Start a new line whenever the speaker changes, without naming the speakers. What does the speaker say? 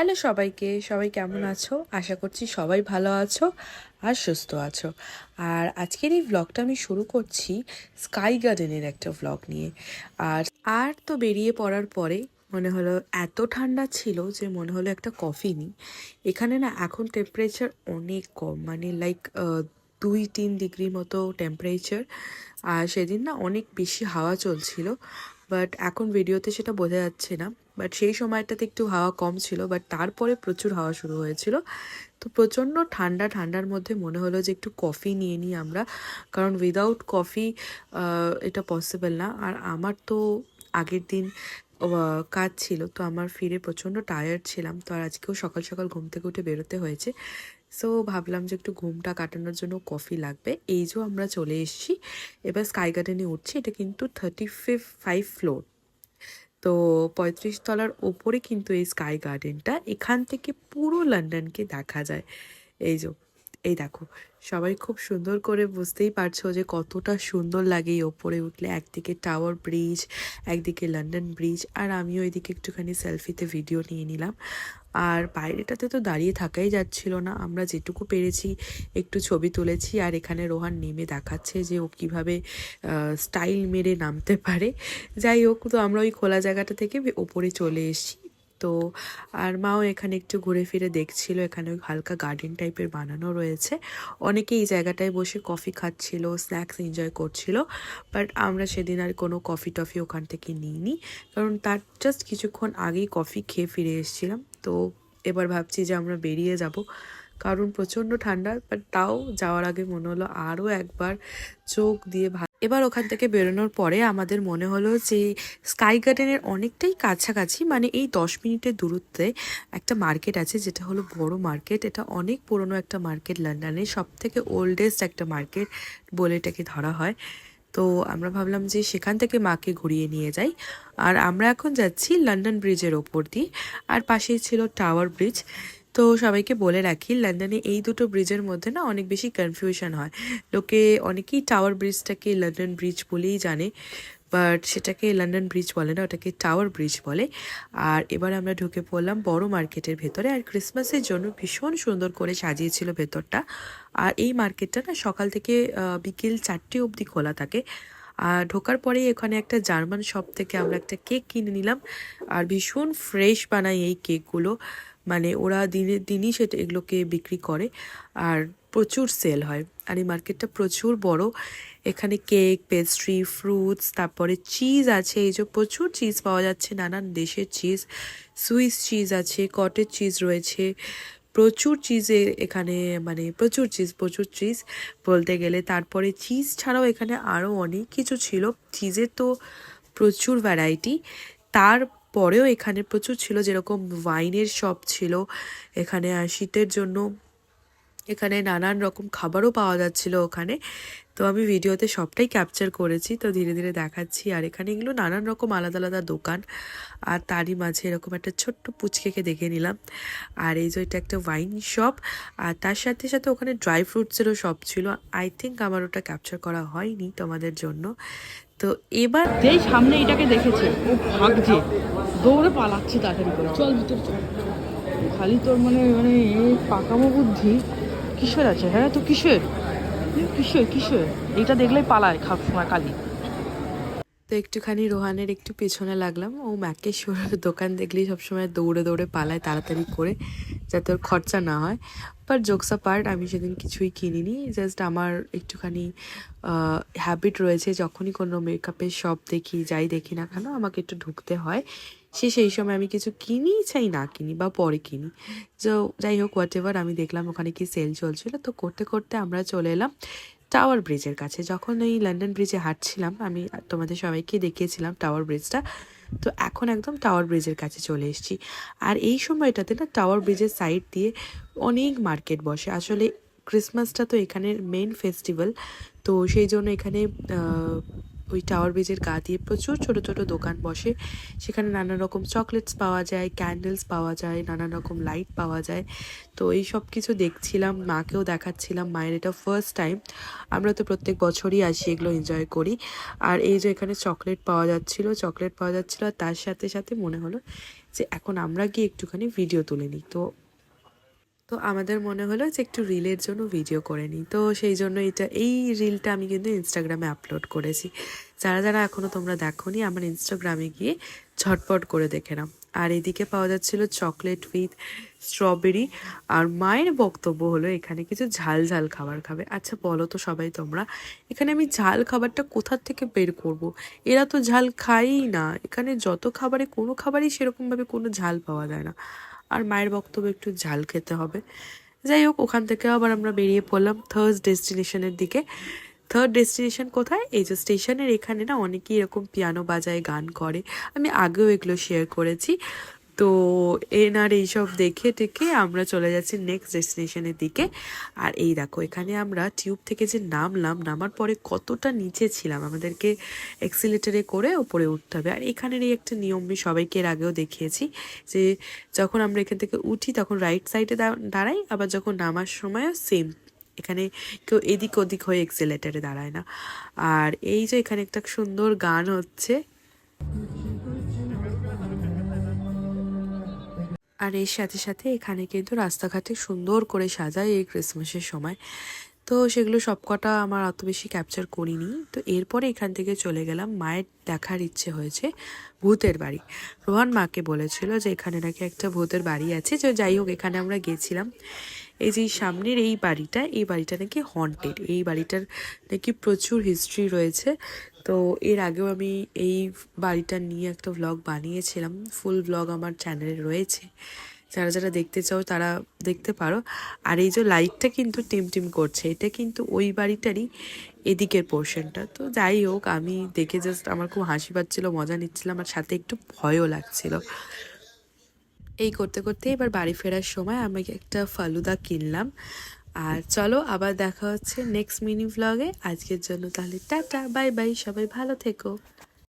Hello সবাইকে, সবাই কেমন আছো? আশা করছি সবাই ভালো আছো আর সুস্থ আছো। আর আজকের এই ভ্লগটা আমি শুরু করছি স্কাই গার্ডেনের একটা ভ্লগ নিয়ে। আর আর তো বেরিয়ে পড়ার পরে মনে হলো এত ঠান্ডা ছিল যে মনে হলো একটা কফি নিই। এখানে না এখন টেম্পারেচার অনেক কম, মানে লাইক 2-3 ডিগ্রি মতো টেম্পারেচার। আর সেদিন না অনেক বেশি হাওয়া চলছিল, বাট এখন ভিডিওতে সেটা বোঝা যাচ্ছে না। বাট সেই সময়টাতে একটু হাওয়া কম ছিল, বাট তারপরে প্রচুর হাওয়া শুরু হয়েছিল। তো প্রচণ্ড ঠান্ডা, ঠান্ডার মধ্যে মনে হলো যে একটু কফি নিয়ে নিই আমরা, কারণ উইদাউট কফি এটা পসিবল না। আর আমার তো আগের দিন কাজ ছিল, তো আমার ফিরে প্রচণ্ড টায়ার্ড ছিলাম, তো আর আজকেও সকাল সকাল ঘুম থেকে উঠে বেরোতে হয়েছে। সো ভাবলাম যে একটু ঘুমটা কাটানোর জন্য কফি লাগবে। এই যে আমরা চলে এসেছি, এবার স্কাই গার্ডেনে উঠছি। এটা কিন্তু 35 ফ্লোর, তো 35 তলার ওপরে কিন্তু এই স্কাই গার্ডেনটা। এখান থেকে পুরো লন্ডনকে দেখা যায়। এই যে, এই দেখো, সবাই খুব সুন্দর করে বুঝতেই পারছো যে কতটা সুন্দর লাগে এই ওপরে উঠলে। একদিকে টাওয়ার ব্রিজ, একদিকে লন্ডন ব্রিজ, আর আমিও এদিকে একটুখানি সেলফিতে ভিডিও নিয়ে নিলাম। আর বাইরেটাতে তো দাঁড়িয়ে থাকাই যাচ্ছিল না, আমরা যেটুকু পেরেছি একটু ছবি তুলেছি। আর এখানে রোহান নেমে দেখাচ্ছে যে ও কীভাবে স্টাইল মেরে নামতে পারে। যাই হোক, তো আমরা ওই খোলা জায়গাটা থেকে ওপরে চলে এসেছি। তো আর মাও এখানে একটু ঘুরে ফিরে দেখছিল। এখানে ওই হালকা গার্ডেন টাইপের বানানো রয়েছে, অনেকে এই জায়গাটায় বসে কফি খাচ্ছিল, স্ন্যাক্স এনজয় করছিল। বাট আমরা সেদিন আর কোনো কফি টফি ওখান থেকে নিইনি, কারণ তার জাস্ট কিছুক্ষণ আগেই কফি খেয়ে ফিরে এসেছিলাম। তো এবার ভাবছি যে আমরা বেরিয়ে যাব, কারণ প্রচণ্ড ঠান্ডা। বাট তাও যাওয়ার আগে মনে হলো আরও একবার চোখ দিয়ে এবার ওখান থেকে বেরোনোর পরে আমাদের মনে হলো যে স্কাই গার্ডেনের অনেকটাই কাছাকাছি, মানে এই 10 মিনিটের দূরত্বে একটা মার্কেট আছে, যেটা হলো বড় মার্কেট। এটা অনেক পুরনো একটা মার্কেট, লন্ডনের সব থেকে ওল্ডেস্ট একটা মার্কেট বলে এটাকে ধরা হয়। তো আমরা ভাবলাম যে সেখান থেকে মাকে ঘুরিয়ে নিয়ে যাই। আর আমরা এখন যাচ্ছি লন্ডন ব্রিজের ওপর দিয়ে, আর পাশেই ছিল টাওয়ার ব্রিজ। তো সবাইকে বলে রাখি, লন্ডনে এই দুটো ব্রিজের মধ্যে না অনেক বেশি কনফিউশন হয়। অনেকেই টাওয়ার ব্রিজটাকে লন্ডন ব্রিজ বলেই জানে, বাট সেটাকে লন্ডন ব্রিজ বলে না, ওটাকে টাওয়ার ব্রিজ বলে। আর এবার আমরা ঢুকে পড়লাম বড় মার্কেটের ভেতরে। আর ক্রিসমাসের জন্য ভীষণ সুন্দর করে সাজিয়েছিল ভেতরটা। আর এই মার্কেটটা না সকাল থেকে বিকেল 4টে অবধি খোলা থাকে। আর ঢোকার পরেই এখানে একটা জার্মান শপ থেকে আমরা একটা কেক কিনে নিলাম। আর ভীষণ ফ্রেশ বানায় এই কেকগুলো, মানে ওরা দিনের দিনই সেটা এগুলোকে বিক্রি করে, আর প্রচুর সেল হয়। আর এই মার্কেটটা প্রচুর বড়। এখানে কেক, পেস্ট্রি, ফ্রুটস, তারপরে চিজ আছে। এই যে প্রচুর চিজ পাওয়া যাচ্ছে, নানান দেশের চিজ। সুইস চিজ আছে, কটেজ চিজ রয়েছে, প্রচুর চিজের এখানে, মানে প্রচুর চিজ বলতে গেলে। তারপরে চিজ ছাড়াও এখানে আরও অনেক কিছু ছিল। চিজের তো প্রচুর ভ্যারাইটি, তারপরেও এখানে প্রচুর ছিল, যেরকম ওয়াইনের শপ ছিল এখানে। আর শীতের জন্য এখানে নানান রকম খাবারও পাওয়া যাচ্ছিল ওখানে। তো আমি ভিডিওতে সবটাই ক্যাপচার করেছি, তো ধীরে ধীরে দেখাচ্ছি। আর এখানে এগুলো নানান রকম আলাদা আলাদা দোকান, আর তারই মাঝে এরকম একটা ছোট্ট পুচকেকে দেখে নিলাম। আর এই যে এটা একটা ওয়াইন শপ, আর তার সাথে সাথে ওখানে ড্রাই ফ্রুটসেরও শপ ছিল। আই থিঙ্ক আমার ওটা ক্যাপচার করা হয়নি তোমাদের জন্য। তো এবার
যেই সামনে এটাকে দেখেছে ও ভাগছে, দৌড়ে পালাচ্ছি তাড়াতাড়ি করে, চল ভিতরে চল। খালি তোর মানে মানে এই পাকামো বুদ্ধি কিসের আছে? হ্যাঁ তো কিসের কিসের কিসের এইটা দেখলেই পালায় খাপ সময় কালি।
তো একটুখানি রোহানের একটু পেছনে লাগলাম। ও ম্যাকেশ্বর দোকান দেখলেই সবসময় দৌড়ে দৌড়ে পালায় তাড়াতাড়ি করে, যাতে ওর খরচা না হয়। বাট জোকস পার্ট, আমি সেদিন কিছুই কিনিনি। জাস্ট আমার একটুখানি হ্যাবিট রয়েছে, যখনই কোনো মেকআপের শপ দেখি, যাই দেখি না কেন, আমাকে একটু ঢুকতে হয়। সেই সময় আমি কিছু কিনি, চাই না কিনি বা পরে কিনি। তো যাই হোক, হোয়াট এভার, আমি দেখলাম ওখানে কি সেল চলছিল। তো করতে করতে আমরা চলে এলাম টাওয়ার ব্রিজের কাছে। যখন এই লন্ডন ব্রিজে হাঁটছিলাম, আমি তোমাদের সবাইকে দেখিয়েছিলাম টাওয়ার ব্রিজটা। তো এখন একদম টাওয়ার ব্রিজের কাছে চলে এসেছি। আর এই সময়টাতে না টাওয়ার ব্রিজের সাইড দিয়ে অনেক মার্কেট বসে। আসলে ক্রিসমাসটা তো এখানের মেন ফেস্টিভ্যাল, তো সেই জন্য এখানে ওই টাওয়ার ব্রিজের গা দিয়ে প্রচুর ছোট ছোট দোকান বসে। সেখানে নানা রকম চকলেটস পাওয়া যায়, ক্যান্ডেলস পাওয়া যায়, নানান রকম লাইট পাওয়া যায়। তো এই সব কিছু দেখছিলাম, মাকেও দেখাচ্ছিলাম। মায়ের এটা ফার্স্ট টাইম, আমরা তো প্রত্যেক বছরই আসি, এগুলো এনজয় করি। আর এই যে এখানে চকলেট পাওয়া যাচ্ছিল, আর তার সাথে সাথে মনে হলো যে এখন আমরা গিয়ে একটুখানি ভিডিও তুলে নিই। তো তো আমাদের মনে হলো যে একটু রিলের জন্য ভিডিও করে নিই, তো সেই জন্য এই রিলটা আমি কিন্তু ইনস্টাগ্রামে আপলোড করেছি। যারা যারা এখনও তোমরা দেখোনি আমার ইনস্টাগ্রামে গিয়ে ঝটপট করে দেখে নাও। আর এদিকে পাওয়া যাচ্ছিল চকলেট উইথ স্ট্রবেরি। আর মায়ের বক্তব্য হলো এখানে কিছু ঝাল ঝাল খাবার খাবে। আচ্ছা বলো তো সবাই তোমরা, এখানে আমি ঝাল খাবারটা কোথার থেকে বের করব? এরা তো ঝাল খায়ই না, এখানে যত খাবারে কোনো খাবারই সেরকমভাবে কোনো ঝাল পাওয়া যায় না। আর মায়ের বক্তব্য একটু ঝাল খেতে হবে। যাই হোক, ওখান থেকে আবার আমরা বেরিয়ে পড়লাম থার্ড ডেস্টিনেশনের দিকে। থার্ড ডেস্টিনেশন কোথায়? এই যে স্টেশনের এখানে না অনেকেই এরকম পিয়ানো বাজায়, গান করে। আমি আগেও এগুলো শেয়ার করেছি। তো এনার এইসব দেখে টেকে আমরা চলে যাচ্ছি নেক্সট ডেস্টিনেশনের দিকে। আর এই দেখো এখানে আমরা টিউব থেকে যে নামলাম, নামার পরে কতটা নিচে ছিলাম, আমাদেরকে এক্সিলেটারে করে ওপরে উঠতে হবে। আর এখানের এই একটা নিয়ম আমি সবাইকে এর আগেও দেখিয়েছি যে যখন আমরা এখান থেকে উঠি তখন রাইট সাইডে দাঁড়াই, আবার যখন নামার সময়ও সেম। এখানে কেউ এদিক ওদিক হয়ে এক্সিলেটারে দাঁড়ায় না। আর এই যে এখানে একটা সুন্দর গান হচ্ছে, আর এর সাথে সাথে এখানে কিন্তু রাস্তাঘাটে সুন্দর করে সাজায় এই ক্রিসমাসের সময়। তো সেগুলো সবকটা আমার অত বেশি ক্যাপচার করিনি। তো এরপরে এখান থেকে চলে গেলাম, মায়ের দেখার ইচ্ছে হয়েছে ভূতের বাড়ি। রোহান মাকে বলেছিল যে এখানে নাকি একটা ভূতের বাড়ি আছে। তো যাই হোক এখানে আমরা গেছিলাম। এই যে সামনের এই বাড়িটা নাকি হন্টেড। এই বাড়িটার নাকি প্রচুর হিস্ট্রি রয়েছে। তো এর আগেও আমি এই বাড়িটা নিয়ে একটা ভ্লগ বানিয়েছিলাম, ফুল ভ্লগ আমার চ্যানেলে রয়েছে, যারা যারা দেখতে চাও তারা দেখতে পারো। আর এই যে লাইটটা কিন্তু টিম করছে, এটা কিন্তু ওই বাড়িটারই এদিকের পোর্শনটা। তো যাই হোক আমি দেখে জাস্ট আমার খুব হাসি পাচ্ছিলো, মজা নিচ্ছিলাম, আর সাথে একটু ভয়ও লাগছিল। এই করতে করতে এবার বাড়ি ফেরার সময় আমি একটা ফালুদা কিনলাম। আর চলো আবার দেখা হচ্ছে নেক্সট মিনি ভ্লগে। আজকের জন্য তাহলে টাটা, বাই বাই, সবাই ভালো থেকো।